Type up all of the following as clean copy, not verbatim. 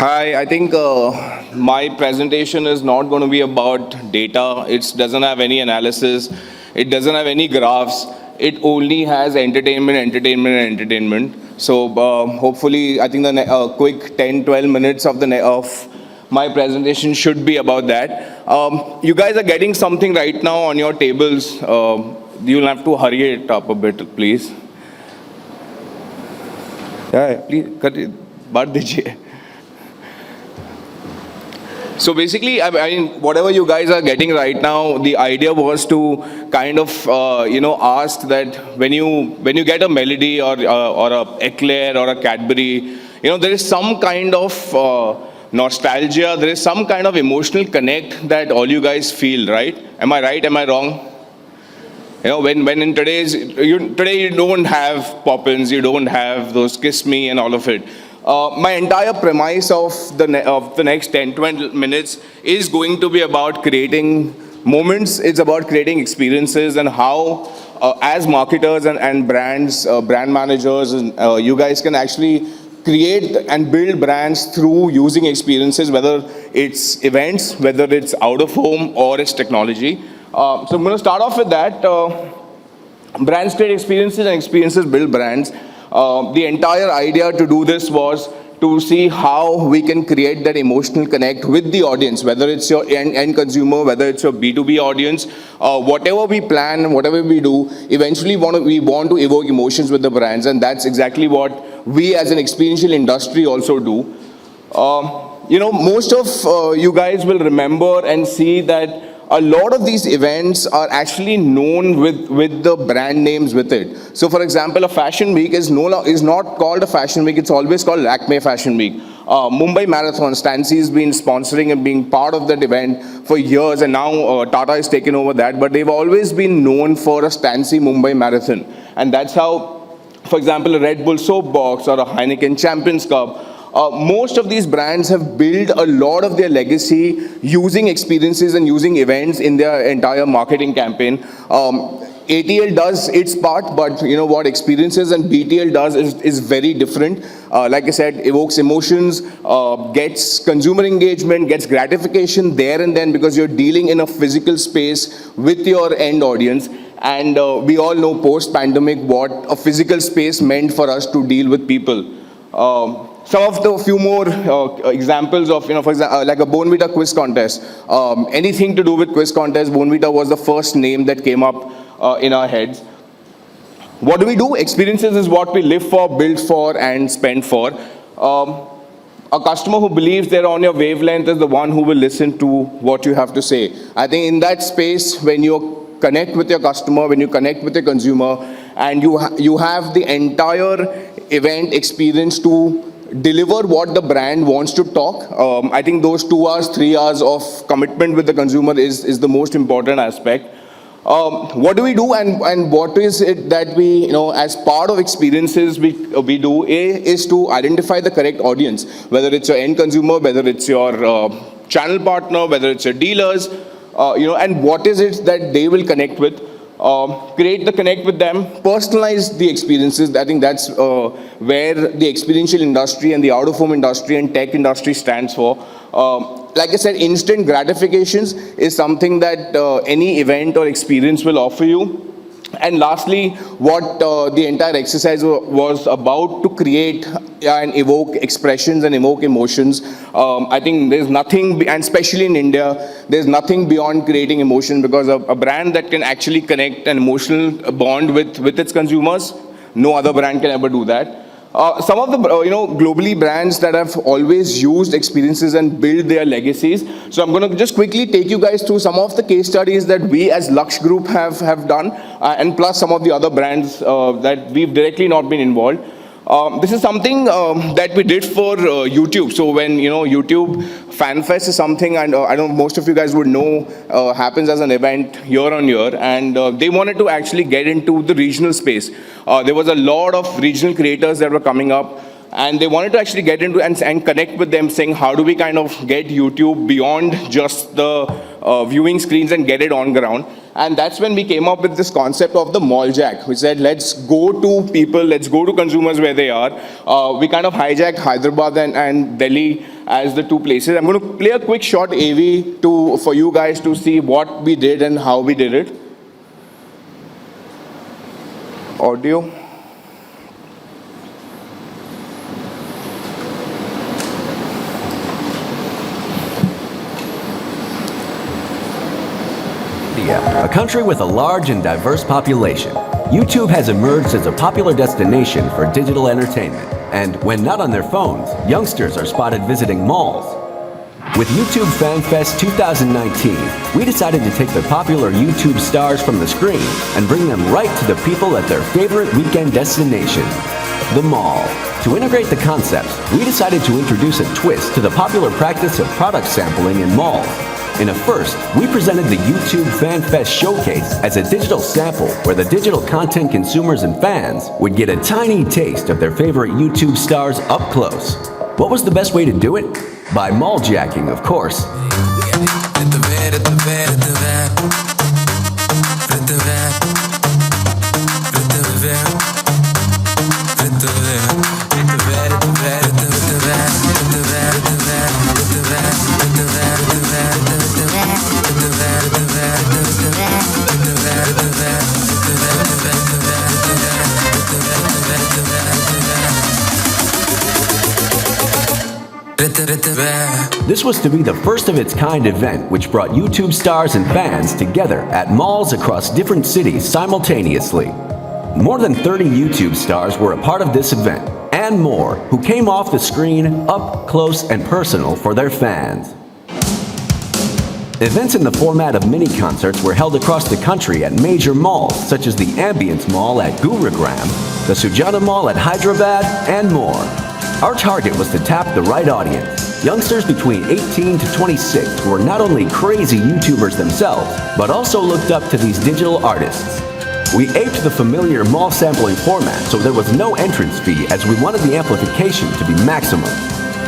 Hi, I think my presentation is not going to be about data. It doesn't have any analysis. It doesn't have any graphs. It only has entertainment, entertainment, and entertainment. So hopefully, I think the quick 10, 12 minutes of of my presentation should be about that. You guys are getting something right now on your tables. You'll have to hurry it up a bit, please. Yeah, please, cut it. Bar dijiye. So basically, I mean, whatever you guys are getting right now, the idea was to kind of, ask that when you get a melody or a eclair or a Cadbury, there is some kind of nostalgia, there is some kind of emotional connect that all you guys feel, right? Am I right? Am I wrong? When in today you don't have Poppins, you don't have those Kiss Me and all of it. My entire premise of the next 10, 20 minutes is going to be about creating moments. It's about creating experiences and how, as marketers and brands, brand managers, and you guys can actually create and build brands through using experiences, whether it's events, whether it's out of home or it's technology. So I'm going to start off with that. Brands create experiences and experiences build brands. The entire idea to do this was to see how we can create that emotional connect with the audience, whether it's your end consumer, whether it's your B2B audience, whatever we plan, whatever we do, eventually we want to evoke emotions with the brands, and that's exactly what we as an experiential industry also do. Most of you guys will remember and see that a lot of these events are actually known with the brand names with it. So for example, a fashion week is not called a fashion week, it's always called Lakme Fashion Week. Mumbai Marathon, Stancy has been sponsoring and being part of that event for years, and now Tata has taken over that, but they've always been known for a Stancy Mumbai Marathon. And that's how, for example, a Red Bull soap box or a Heineken Champions Cup, most of these brands have built a lot of their legacy using experiences and using events in their entire marketing campaign. ATL does its part, but you know what experiences and BTL does is very different. Like I said, evokes emotions, gets consumer engagement, gets gratification there and then because you're dealing in a physical space with your end audience. And we all know post-pandemic what a physical space meant for us to deal with people. Some of the few more examples of, for example, like a Bonvita quiz contest. Anything to do with quiz contest, Bonvita was the first name that came up in our heads. What do? Experiences is what we live for, build for, and spend for. A customer who believes they're on your wavelength is the one who will listen to what you have to say. I think in that space, when you connect with your customer, when you connect with your consumer, and you have the entire event experience to deliver what the brand wants to talk. I think those 2 hours, 3 hours of commitment with the consumer is the most important aspect. What do and what is it that we, as part of experiences we do? Is to identify the correct audience, whether it's your end consumer, whether it's your channel partner, whether it's your dealers, and what is it that they will connect with. Create the connect with them, personalize the experiences. I think that's where the experiential industry and the out-of-home industry and tech industry stands for. Like I said, instant gratifications is something that any event or experience will offer you. And lastly, what the entire exercise was about to create and evoke expressions and evoke emotions. I think there's nothing, and especially in India, there's nothing beyond creating emotion, because a brand that can actually connect an emotional bond with its consumers, no other brand can ever do that. Some of the globally brands that have always used experiences and build their legacies. So I'm going to just quickly take you guys through some of the case studies that we as Lux Group have done, and plus some of the other brands that we've directly not been involved. This is something that we did for YouTube. So when YouTube FanFest is something, and I know most of you guys would know happens as an event year on year, and they wanted to actually get into the regional space. There was a lot of regional creators that were coming up, and they wanted to actually get into and connect with them, saying how do we kind of get YouTube beyond just the viewing screens and get it on ground. And that's when we came up with this concept of the mall jack. We said, let's go to people, let's go to consumers where they are. We kind of hijacked Hyderabad and Delhi as the two places. I'm going to play a quick short AV for you guys to see what we did and how we did it. Audio. A country with a large and diverse population, YouTube has emerged as a popular destination for digital entertainment. And when not on their phones, youngsters are spotted visiting malls. With YouTube Fan Fest 2019, we decided to take the popular YouTube stars from the screen and bring them right to the people at their favorite weekend destination, the mall. To integrate the concepts, we decided to introduce a twist to the popular practice of product sampling in malls. In a first, we presented the YouTube Fan Fest Showcase as a digital sample where the digital content consumers and fans would get a tiny taste of their favorite YouTube stars up close. What was the best way to do it? By mall jacking, of course. This was to be the first of its kind event which brought YouTube stars and fans together at malls across different cities simultaneously. More than 30 YouTube stars were a part of this event, and more, who came off the screen up close and personal for their fans. Events in the format of mini-concerts were held across the country at major malls such as the Ambience Mall at Gurugram, the Sujata Mall at Hyderabad, and more. Our target was to tap the right audience, youngsters between 18 to 26 who were not only crazy YouTubers themselves, but also looked up to these digital artists. We aped the familiar mall sampling format, so there was no entrance fee as we wanted the amplification to be maximum.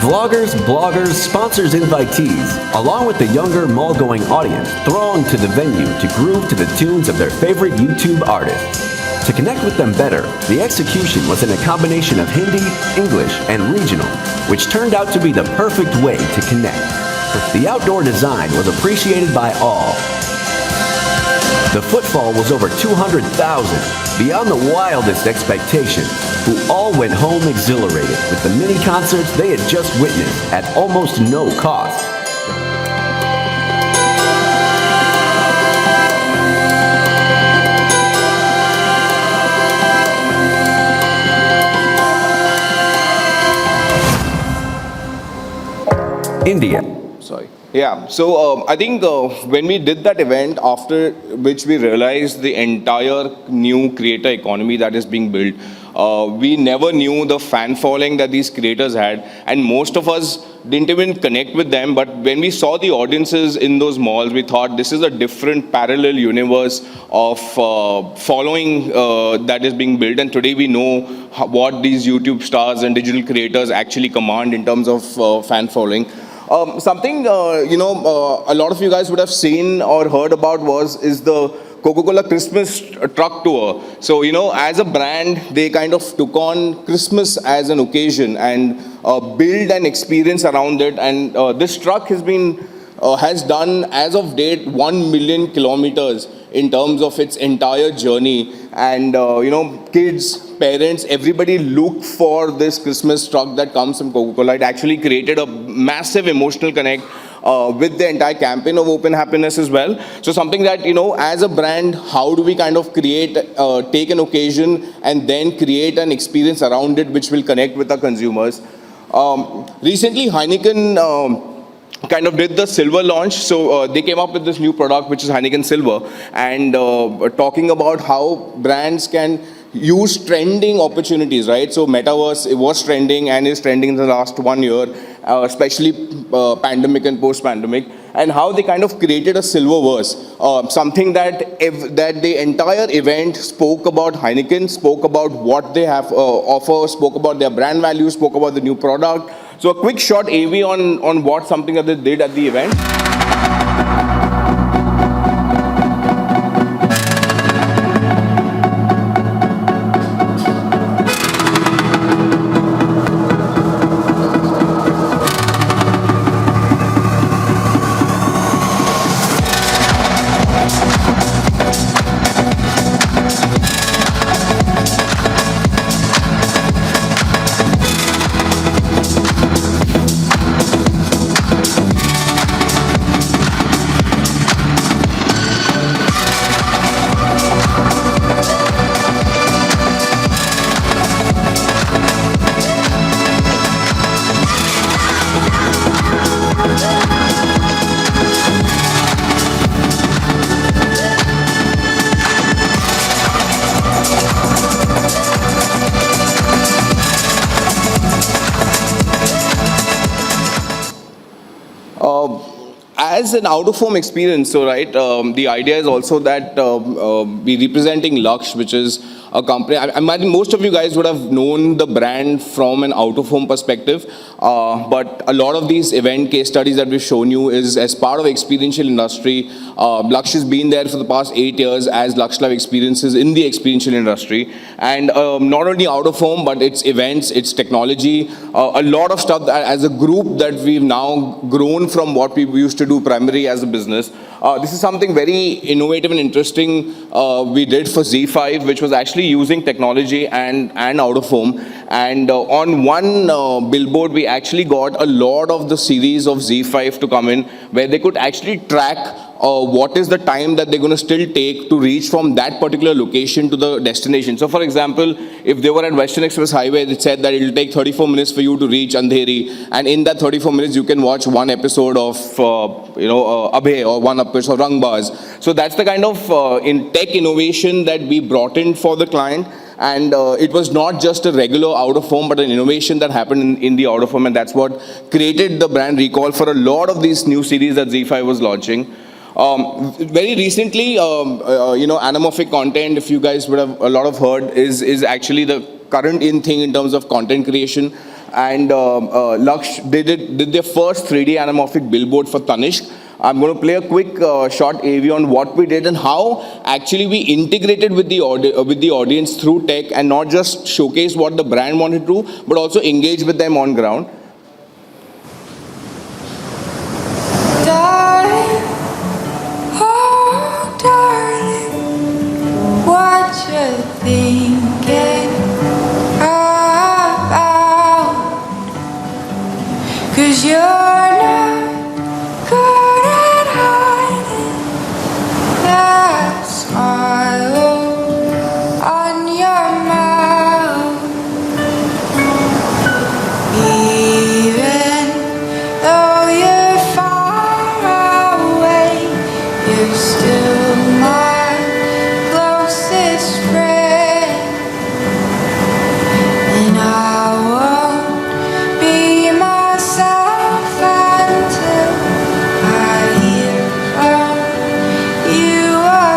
Vloggers, bloggers, sponsors, invitees, along with the younger mall-going audience, thronged to the venue to groove to the tunes of their favorite YouTube artists. To connect with them better, the execution was in a combination of Hindi, English, and regional, which turned out to be the perfect way to connect. The outdoor design was appreciated by all. The footfall was over 200,000, beyond the wildest expectations, who all went home exhilarated with the mini concerts they had just witnessed at almost no cost. India. Sorry. Yeah, so I think when we did that event, after which we realized the entire new creator economy that is being built, we never knew the fan following that these creators had, and most of us didn't even connect with them. But when we saw the audiences in those malls, we thought this is a different parallel universe of following that is being built. And today we know what these YouTube stars and digital creators actually command in terms of fan following. Something a lot of you guys would have seen or heard about is the Coca-Cola Christmas truck tour. So, as a brand, they kind of took on Christmas as an occasion and build an experience around it. And this truck has done, as of date, 1 million kilometers in terms of its entire journey. And, kids, parents, everybody look for this Christmas truck that comes from Coca-Cola. It actually created a massive emotional connect with the entire campaign of Open Happiness as well. So something that, as a brand, how do we kind of take an occasion and then create an experience around it which will connect with our consumers. Recently, Heineken kind of did the silver launch. So they came up with this new product, which is Heineken Silver, and talking about how brands can use trending opportunities, right? So metaverse, it was trending and is trending in the last 1 year, especially pandemic and post-pandemic, and how they kind of created a silververse, something that the entire event spoke about Heineken, spoke about what they have offer, spoke about their brand values, spoke about the new product. So a quick short AV on something that they did at the event. as an out-of-home experience, so right, the idea is also that we representing Lux, which is a company. I imagine most of you guys would have known the brand from an out-of-home perspective, but a lot of these event case studies that we've shown you is as part of experiential industry. Lux has been there for the past 8 years as Laqshya Live Experiences in the experiential industry, and not only out-of-home, but it's events, it's technology, a lot of stuff that, as a group that we've now grown from what we used to do primarily as a business. This is something very innovative and interesting we did for Z5, which was actually using technology and out of home. And on one billboard, we actually got a lot of the series of Z5 to come in, where they could actually track what is the time that they're going to still take to reach from that particular location to the destination. So for example, if they were at Western Express Highway, it said that it will take 34 minutes for you to reach Andheri, and in that 34 minutes you can watch one episode of Abhay, or one episode of Rangbaz. So that's the kind of in tech innovation that we brought in for the client. And it was not just a regular out-of-home, but an innovation that happened in the out-of-home, and that's what created the brand recall for a lot of these new series that Z5 was launching. Very recently, anamorphic content, if you guys would have a lot of heard, is actually the current in thing in terms of content creation. And Lux, they did their first 3D anamorphic billboard for Tanishq. I'm going to play a quick short AV on what we did and how actually we integrated with the audience through tech, and not just showcase what the brand wanted to, but also engage with them on ground. Darling, oh darling, what you thinking about? 'Cause you're not good at hiding that smile on your mouth. Even though you're far away, you're still my closest friend. And I won't be myself until I hear from you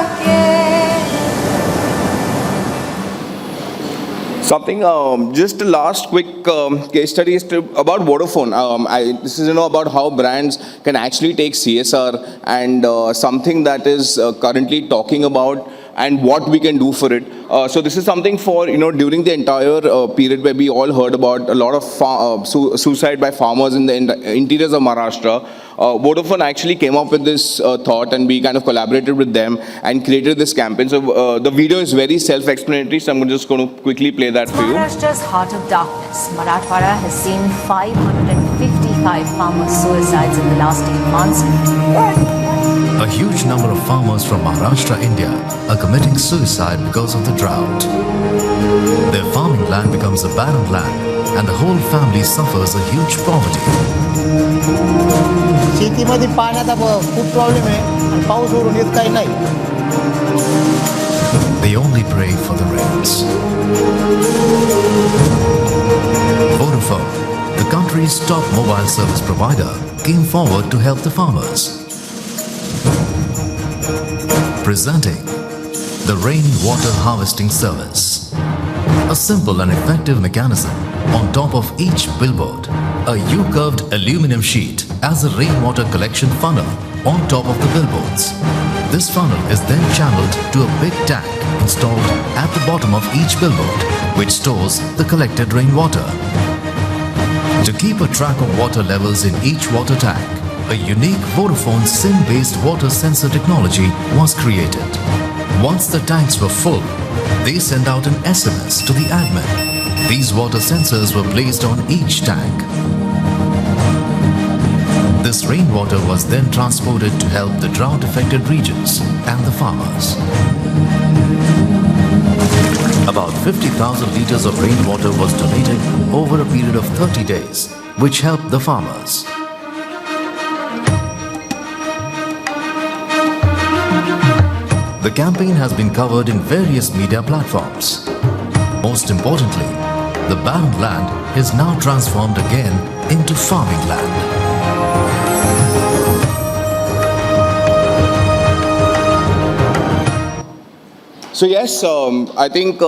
again. Something, just the last quick case study is about Vodafone. This is about how brands can actually take CSR and something that is currently talking about and what we can do for it. So this is something for, during the entire period where we all heard about a lot of suicide by farmers in the interiors of Maharashtra. Vodafone actually came up with this thought, and we kind of collaborated with them and created this campaign. So the video is very self-explanatory, so I'm just going to quickly play that for you. Maharashtra's heart of darkness. Marathwada has seen 555 farmer suicides in the last 8 months. A huge number of farmers from Maharashtra, India are committing suicide because of the drought. Their farming land becomes a barren land, and the whole family suffers a huge poverty. शेतीमध्ये पाण्याचा खूप problem आहे आणि पाऊस वरून येत काही नाही. They only pray for the rains. Vodafone, the country's top mobile service provider, came forward to help the farmers. Presenting the rainwater harvesting service. A simple and effective mechanism on top of each billboard. A U-curved aluminum sheet as a rainwater collection funnel on top of the billboards. This funnel is then channeled to a big tank installed at the bottom of each billboard, which stores the collected rainwater. To keep a track of water levels in each water tank, a unique Vodafone SIM-based water sensor technology was created. Once the tanks were full, they sent out an SMS to the admin. These water sensors were placed on each tank. This rainwater was then transported to help the drought-affected regions and the farmers. About 50,000 liters of rainwater was donated over a period of 30 days, which helped the farmers. The campaign has been covered in various media platforms. Most importantly, the barren land is now transformed again into farming land. So yes, I think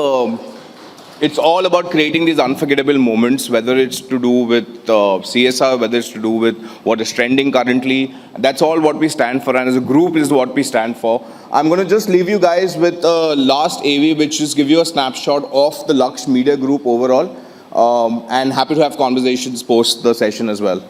it's all about creating these unforgettable moments, whether it's to do with CSR, whether it's to do with what is trending currently. That's all what we stand for, and as a group is what we stand for. I'm going to just leave you guys with a last AV, which just give you a snapshot of the Lux Media Group overall, and happy to have conversations post the session as well.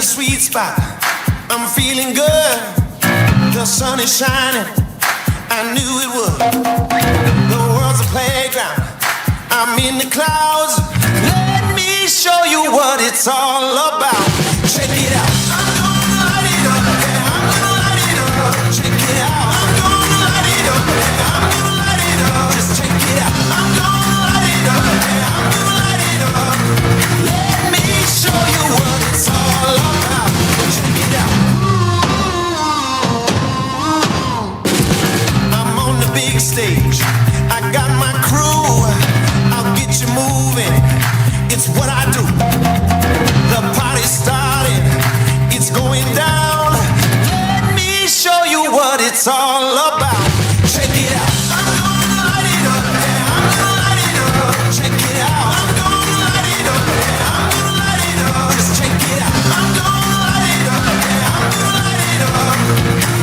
Sweet spot, I'm feeling good. The sun is shining, I knew it would. The world's a playground, I'm in the clouds. Let me show you what it's all about. Check it out, I'm gonna light it up, yeah, I'm gonna light it up. Check it out, I'm gonna light it up, yeah, I'm gonna light it up. Just check it out, I'm gonna light it up, yeah, I'm gonna light it up. Let me show you what it's all about. Stage, I got my crew, I'll get you moving, it's what I do. The party's started, it's going down. Let me show you what it's all about. Check it out, I'm gonna light it up, yeah, I'm gonna light it up. Check it out, I'm gonna light it up, yeah, I'm gonna light it up. Just check it out, I'm gonna light it up, yeah, I'm gonna light it up.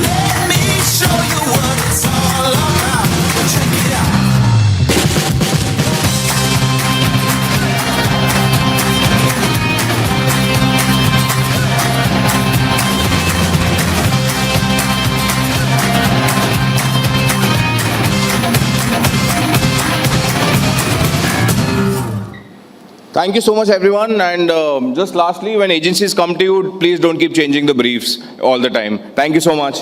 Let me show you what it's all about. Check it out. Thank you so much, everyone. And just lastly, when agencies come to you, please don't keep changing the briefs all the time. Thank you so much.